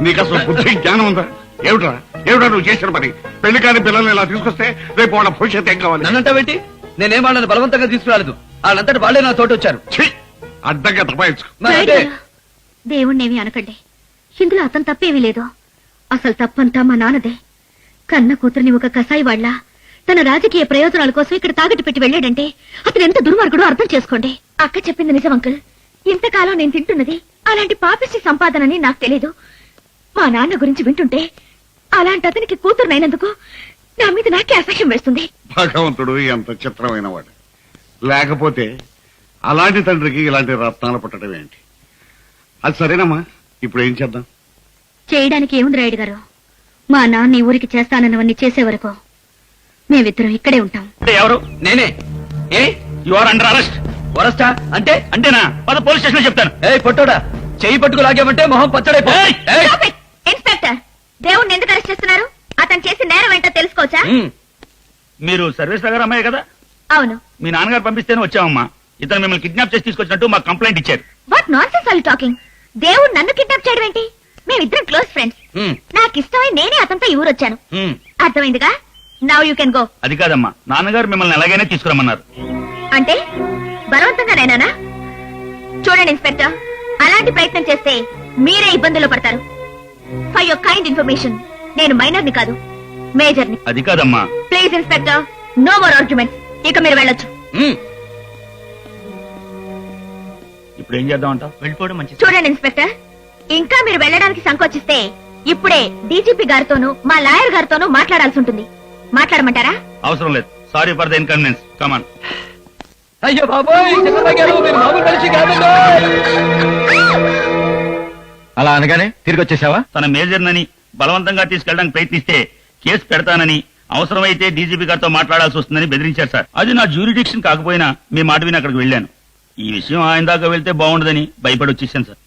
నీకు అసలు బుద్ధి జ్ఞానం ఉందా? ఏమిట్రా ఏమిటా నువ్వు చేసిన పని? పెళ్లి కాని పిల్లల్ని ఇలా తీసుకొస్తే రేపు వాళ్ళ భవిష్యత్తు ఏం కావాలి? నన్నంటావేంటి? నేనేం వాళ్ళని బలవంతంగా తీసుకురాలేదు. వాళ్ళంతటి వాళ్ళే నా తోట వచ్చారు. అడ్డంగా తపాయించుకో. దేవుణ్ణేమి అనకండి, ఇందులో అతను తప్పేమీ లేదు. అసలు తప్పంతా మా నాన్నదే. కన్న కూతురిని ఒక కసాయి వాళ్ళ తన రాజకీయ ప్రయోజనాల కోసం ఇక్కడ తాగట్టు పెట్టి వెళ్ళాడంటే అతను ఎంత దుర్మార్గుడో అర్థం చేసుకోండి. అక్క చెప్పింది నిజం అంకుల్. ఇంతకాలం నేను తింటున్నది అలాంటి పాపిష్టి సంపాదనని నాకు తెలీదు. మా నాన్న గురించి వింటుంటే అలాంటి అతనికి కూతురునైనందుకు నా మీద నాకే అసహ్యం వేస్తుంది. భగవంతుడు ఎంత చిత్రమైన వాడు. లేకపోతే అలాంటి తండ్రికి ఇలాంటి రత్నాలు పుట్టడం ఏంటి? అది సరేనమ్మా, ఇప్పుడు ఏం చేద్దాం? చేయడానికి ఏముంది రాయుడు గారు, మా నాన్న ఈ ఊరికి చేస్తానన్నవన్నీ చేసే వరకు మేమిద్దరం ఇక్కడే ఉంటాం. ఎవరు? నేనే. ఏ యు ఆర్ అండర్ అరెస్ట్. అరెస్టా? అంటేనా? పద పోలీస్ స్టేషన్ లో చెప్తాను. ఏ పొట్టోడా, చెయ్యి పట్టుకు లాగామంటే మొహం పచ్చడైపో. ఇన్స్పెక్టర్, దేవుణ్ణి ఎందుకు అరెస్ట్ చేస్తున్నారు? అతను చేసిన నేరం ఏంటో తెలుసుకోవచ్చా? మీరు సర్వేశ్వర గారు అమ్మాయి కదా? అవును. మీ నాన్నగారు పంపిస్తేనే వచ్చామమ్మా. ఇతను మిమ్మల్ని కిడ్నాప్ చేసి తీసుకొచ్చినట్టు మాకు కంప్లైంట్ ఇచ్చారు. What nonsense are you talking? దేవుడు నన్ను కిడ్నాప్ చేయడం ఏంటి? మేమిద్దరం క్లోజ్ ఫ్రెండ్స్. నాకు ఇష్టమై నేనే అతనితో ఈ ఊరు వచ్చాను. అర్థమైందిగా? Now you can go. అది కాదమ్మా, నాన్నగారు మిమ్మల్ని ఎలాగైనా తీసుకురమ్మన్నారు. అంటే బలవంతంగానేనా? చూడండి ఇన్స్పెక్టర్, అలాంటి ప్రయత్నం చేస్తే మీరే ఇబ్బందుల్లో పడతారు. ఫర్ యువర్ కైండ్ ఇన్ఫర్మేషన్, నేను మైనర్ ని కాదు, మేజర్ ని. అది కాదమ్మా. Please inspector, no more arguments. ఇక మీరు వెళ్ళొచ్చు. ఇప్పుడు ఏం చేద్దామంట? వెళ్ళిపోవడం మంచిది. చూడండి ఇన్స్పెక్టర్, ఇంకా మీరు వెళ్ళడానికి సంకోచిస్తే ఇప్పుడే డీజీపీ గారితోనూ మా లాయర్ గారితోనూ మాట్లాడాల్సి ఉంటుంది. మాట్లాడమంటారా? అవసరం లేదు. Sorry for the inconvenience. Come on. అయ్యో బాబోయ్, అలా అనగానే తిరిగి వచ్చేసావా? తన మేజర్ నని బలవంతంగా తీసుకెళ్ళడానికి ప్రయత్నిస్తే కేసు పెడతానని, అవసరమైతే డీజీపీ గారితో మాట్లాడాల్సి వస్తుందని బెదిరించారు సార్. అది నా జ్యూరిడిక్షన్ కాకపోయినా మీ మాట విని అక్కడికి వెళ్ళాను. ఈ విషయం ఆయన దాకా వెళ్తే బాగుండదని భయపడి వచ్చేసాను సార్.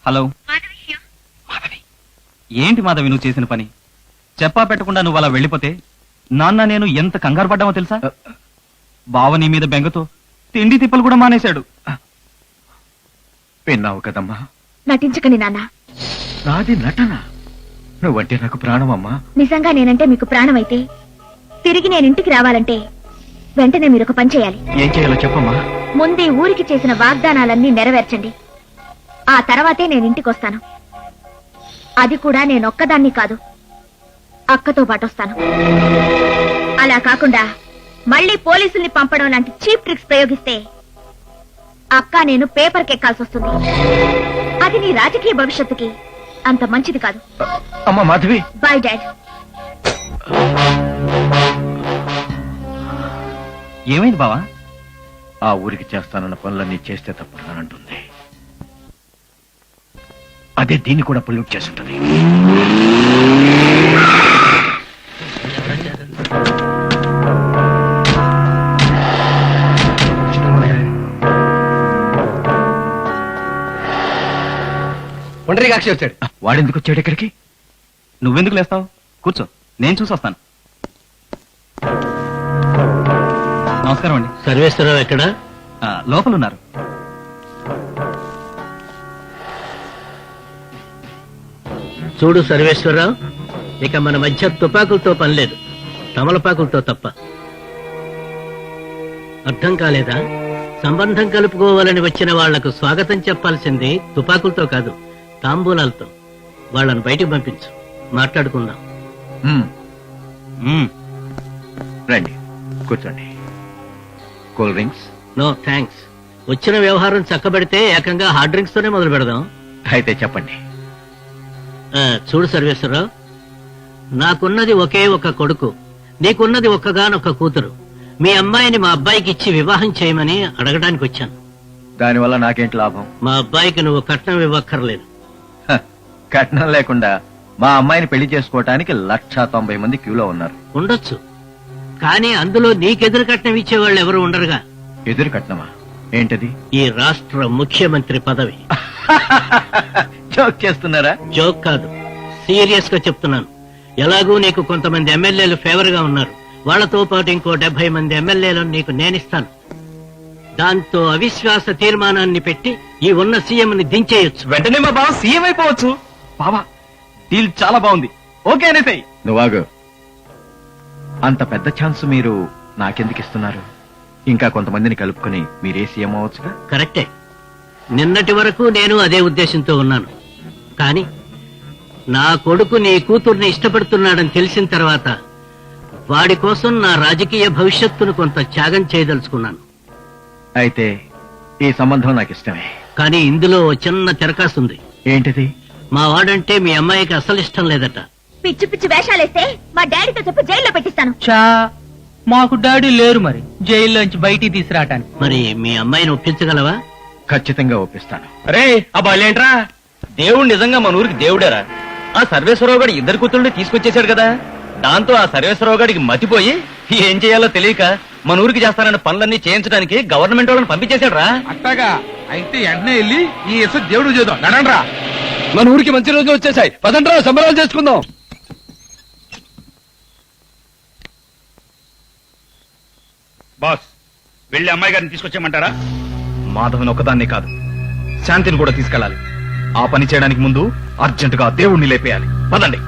హలో మాధవి, ఏంటి మాధవి నువ్వు చేసిన పని? చెప్పా పెట్టకుండా నువ్వు అలా వెళ్ళిపోతే నాన్న నేను ఎంత కంగారు పడ్డామో తెలుసా? బావ నీ మీద బెంగతో తిండి తిప్పలు కూడా మానేశాడు. విన్నావు కదమ్మా? నటించకండి నాన్న. నాది నటన. నువ్వంటే నాకు ప్రాణం అమ్మా. నిజంగా నేనంటే మీకు ప్రాణమైతే తిరిగి నేను ఇంటికి రావాలంటే వెంటనే మీరు ఒక పని చేయాలి. ఏం చేయాలో చెప్పమ్మా. ముందే ఊరికి చేసిన వాగ్దానాలన్నీ నెరవేర్చండి. ఆ తర్వాతే నేను ఇంటికి వస్తాను. అది కూడా నేనొక్కదాన్ని కాదు, అక్కతో పాటు వస్తాను. అలా కాకుండా మళ్ళీ పోలీసుల్ని పంపడం లాంటి చీప్ ట్రిక్స్ ప్రయోగిస్తే అక్క నేను పేపర్కి ఎక్కాల్సి వస్తుంది. అది నీ రాజకీయ భవిష్యత్తుకి అంత మంచిది కాదు. అమ్మా మాధవి. Bye dad. ఏమైంది బావా? ఆ ఊరికి చేస్తానన్న పనులన్నీ చేస్తే తప్పనంటుంది. అదే దీన్ని కూడా పొల్యూట్ చేస్తుంటది. ఒంటరి కాక్షి వచ్చాడు. వాడెందుకు వచ్చాడు ఇక్కడికి? నువ్వెందుకు లేస్తావు? కూర్చో, నేను చూసి వస్తాను. నమస్కారం అండి. సర్వేశ్వరరావు ఎక్కడ? లోపలున్నారు. చూడు సర్వేశ్వరరావు, ఇక మన మధ్య తుపాకులతో పనిలేదు, తమలపాకులతో తప్ప. అర్థం కాలేదా? సంబంధం కలుపుకోవాలని వచ్చిన వాళ్లకు స్వాగతం చెప్పాల్సింది తుపాకులతో కాదు, తాంబూలాలతో. వాళ్ళని బయటకు పంపించు, మాట్లాడుకుందాం. రండి, కూర్చోండి. Cool drinks? No thanks. వచ్చిన వ్యవహారం చక్కబెడితే ఏకంగా హార్డ్ డ్రింక్స్ తోనే మొదలు పెడదాం. అయితే చెప్పండి. చూడు సర్వేశ్వరరావు, నాకున్నది ఒకే ఒక కొడుకు, నీకున్నది ఒక్కగానొక్క కూతురు. మీ అమ్మాయిని మా అబ్బాయికి ఇచ్చి వివాహం చేయమని అడగడానికి వచ్చాను. దానివల్ల నాకేంటి లాభం? మా అబ్బాయికి నువ్వు కట్నం ఇవ్వక్కర్లేదు. కట్నం లేకుండా మా అమ్మాయిని పెళ్లి చేసుకోవటానికి 190 మంది క్యూలో ఉన్నారు. ఉండొచ్చు, కానీ అందులో నీకెదురు కట్నం ఇచ్చేవాళ్ళు ఎవరు ఉండరుగా. ఎదురు కట్నమా? ఏంటది? ఈ రాష్ట్ర ముఖ్యమంత్రి పదవి. జోక్ చేస్తున్నారా? జోక్ కాదు, సీరియస్ గా చెప్తున్నాను. ఎలాగూ నీకు కొంతమంది ఎమ్మెల్యేలు ఫేవర్ గా ఉన్నారు, వాళ్లతో పాటు ఇంకో 70 మంది ఎమ్మెల్యేలను నీకు నేనిస్తాను. దాంతో అవిశ్వాస తీర్మానాన్ని పెట్టి ఈ ఉన్న సీఎంని దించేయొచ్చు. వెంటనే మా బావ సీఎం అయిపోవచ్చు. బావా డీల్ చాలా బాగుంది, ఓకే అనేసాయి. నువ్వాగు. అంత పెద్ద ఛాన్స్ మీరు నాకెందుకు ఇస్తున్నారు? ఇంకా కొంతమందిని కలుపుకొని మీరే సీఎం అవ్వచ్చుగా. కరెక్టే, నిన్నటి వరకు నేను అదే ఉద్దేశంతో ఉన్నాను. కానీ నా కొడుకు నీ కూతుర్ని ఇష్టపడుతున్నాడని తెలిసిన తర్వాత వాడి కోసం నా రాజకీయ భవిష్యత్తును కొంత త్యాగం చేయదలుచుకున్నాను. అయితే ఈ సంబంధం నాకు ఇష్టమే. కానీ ఇందులో ఓ చిన్న తెరకాసుంది. ఏంటిది? మా వాడంటే మీ అమ్మాయికి అసలు ఇష్టం లేదట. పిచ్చి పిచ్చి వేషాలేస్తే మా డాడీతో చెప్పి జైల్లో పెట్టిస్తాను. చా మాకు డాడీ లేరు మరి జైల్లోంచి బయటికి తీసుకురావటానికి. మరి మీ అమ్మాయిని ఒప్పించగలవా? ఖచ్చితంగా ఒప్పిస్తాను. అరే ఆ బాలేంట్రా, దేవుడు నిజంగా మన ఊరికి దేవుడేరా. ఆ సర్వేశ్వరరావు గారు ఇద్దరు కూతుళ్ళని తీసుకొచ్చేశాడు కదా, దాంతో ఆ సర్వేశ్వరరావు గారికి మతిపోయి ఏం చేయాలో తెలియక మన ఊరికి చేస్తానన్న పనులన్నీ చేయించడానికి గవర్నమెంట్ వాళ్ళని పంపించేశాడు రా. అట్టాగా అయితే వెంటనే వెళ్ళి ఈ ఇసు దేవుడు చేద్దాం. నడండ్రా, మన ఊరికి మంచి రోజులు వచ్చేసాయి. పదండ్రా, సంబరాలు చేసుకుందాం. బాస్, వెళ్ళి అమ్మాయి గారిని తీసుకొచ్చేయమంటారా? మాధవన్ ఒకదాన్నే కాదు, శాంతిని కూడా తీసుకెళ్ళాలి. ఆ పని చేయడానికి ముందు అర్జెంటుగా దేవుణ్ణి లేపేయాలి. పదండి.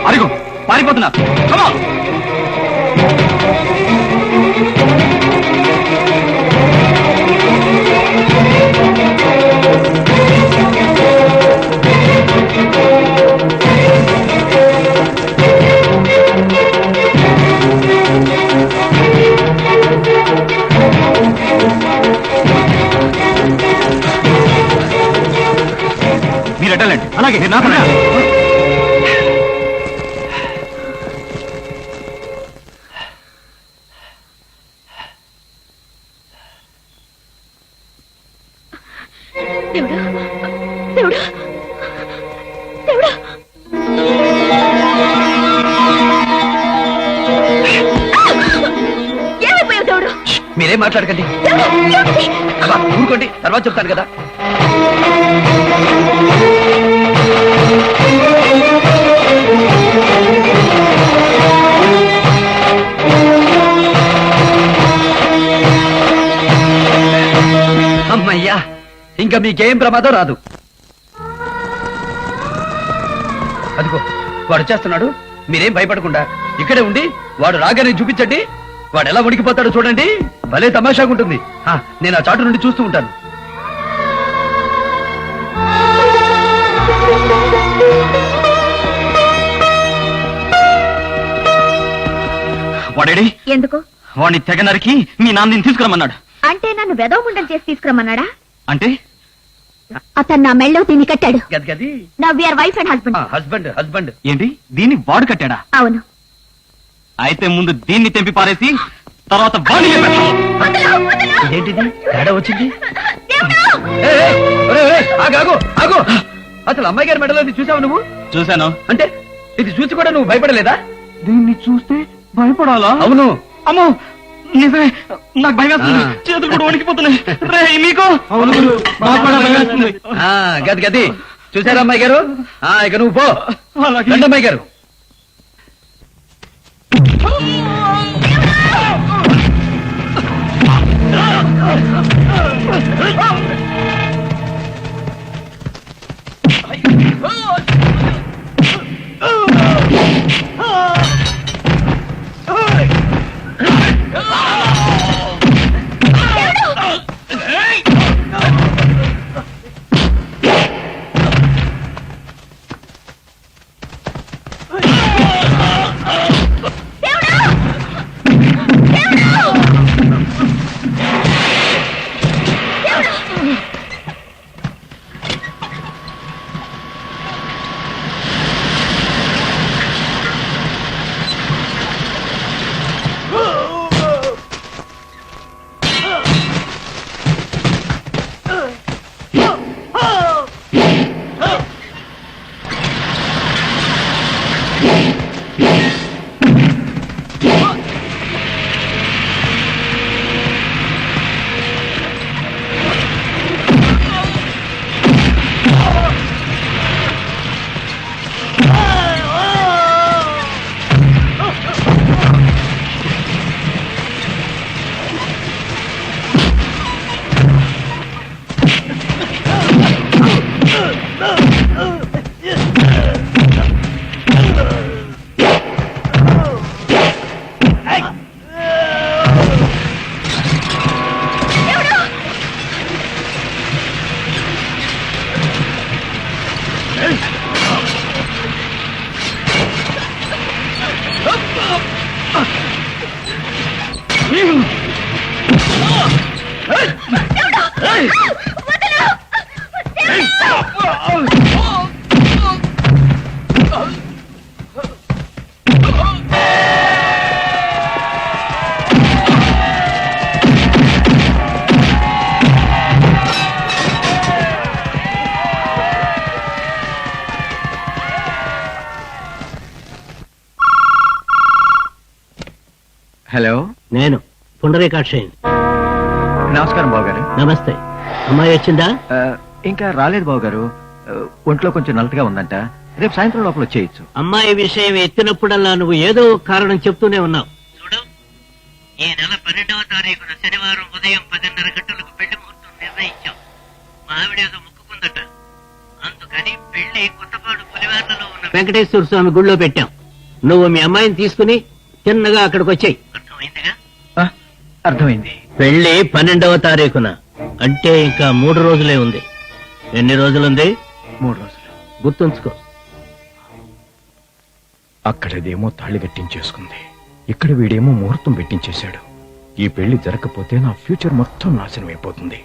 అదిగో పారిపోతున్నా. Come on. మీరు ఎట్టాలండి. అలాగే నేను నాకున్నా. దేవుడా దేవుడా దేవుడా, ఏమైపోయావు దేవుడు? మీరేం మాట్లాడకండి. అబ్బా, ఊరుకోండి, తర్వాత చెప్తాను కదా. అమ్మయ్యా, ఇంకా మీకేం ప్రమాదం రాదు. అదిగో వాడు వచ్చేస్తున్నాడు. మీరేం భయపడకుండా ఇక్కడే ఉండి వాడు రాగానే చూపించండి. వాడు ఎలా ఉడికిపోతాడో చూడండి. భలే తమాషాగా ఉంటుంది. నేను ఆ చాటు నుండి చూస్తూ ఉంటాను. వాడేడి? ఎందుకు? వాడిని తెగ నరికి మీ నాన్నని తీసుకురమ్మన్నాడు. అంటే నన్ను వెదవముండం చేసి తీసుకురమ్మన్నాడా? అంటే అతను నా మెళ్ళో దీన్ని కట్టాడు. గది గది. నా we are wife and husband. Husband husband. ఏంటి, దీన్ని వాడు కట్టాడా? అవును. అయితే ముందు దీన్ని తెంపి పారేసి తర్వాత వాడిని లేపేస్తాం. ఏంటిది తేడా వచ్చింది? దేవుడు! ఏయ్, ఏయ్, ఒరేయ్, ఒరేయ్, ఆగు, ఆగు. అసలు అమ్మాయి గారి మెడలో చూసావు నువ్వు? చూశాను. అంటే ఇది చూసి కూడా నువ్వు భయపడలేదా? దీన్ని చూస్తే భయపడాలా? అవును. అమ్మో నిజమే, నాకు భయం వేస్తుంది. చేతులు కూడా వణికిపోతున్నాయి. రే మీకు? గది గది. చూసారా అమ్మాయి గారు? ఇక నువ్వు పో. రండి అమ్మాయి గారు. హలో, నేను పుండరీకాక్షయ్య. నమస్కారం బావగారు. నమస్తే. అమ్మాయి వచ్చిందా? ఇంకా రాలేదు బావగారు. ఒంట్లో కొంచెం నలతగా ఉందంట. రేపు సాయంత్రం లోపల వచ్చేయచ్చు. అమ్మాయి విషయం ఎత్తినప్పుడల్లా నువ్వు ఏదో ఒక కారణం చెప్తూనే ఉన్నావు. చూడు, ఈ నెల 12వ తారీఖున శనివారం ఉదయం 10:30 గంటలకు పెళ్లి ముహూర్తం నిర్ణయించాం. మా ఆవిడ ఏదో మొక్కుకుందట. అందుకని పెళ్లి కొత్తపాడు పులివార్లలో ఉన్న వెంకటేశ్వర స్వామి గుళ్ళో పెట్టాం. నువ్వు మీ అమ్మాయిని తీసుకుని చిన్నగా అక్కడికి వచ్చాయి. అర్థమైందిగా? అర్థమైంది. పెళ్లి 12వ తారీఖున, అంటే ఇంకా 3 రోజులే ఉంది. ఎన్ని రోజులుంది? 3 రోజులు. గుర్తుంచుకో. అక్కడదేమో తాళి కట్టించేసుకుంది, ఇక్కడ వీడేమో ముహూర్తం పెట్టించేశాడు. ఈ పెళ్లి జరగకపోతే నా ఫ్యూచర్ మొత్తం నాశనం అయిపోతుంది.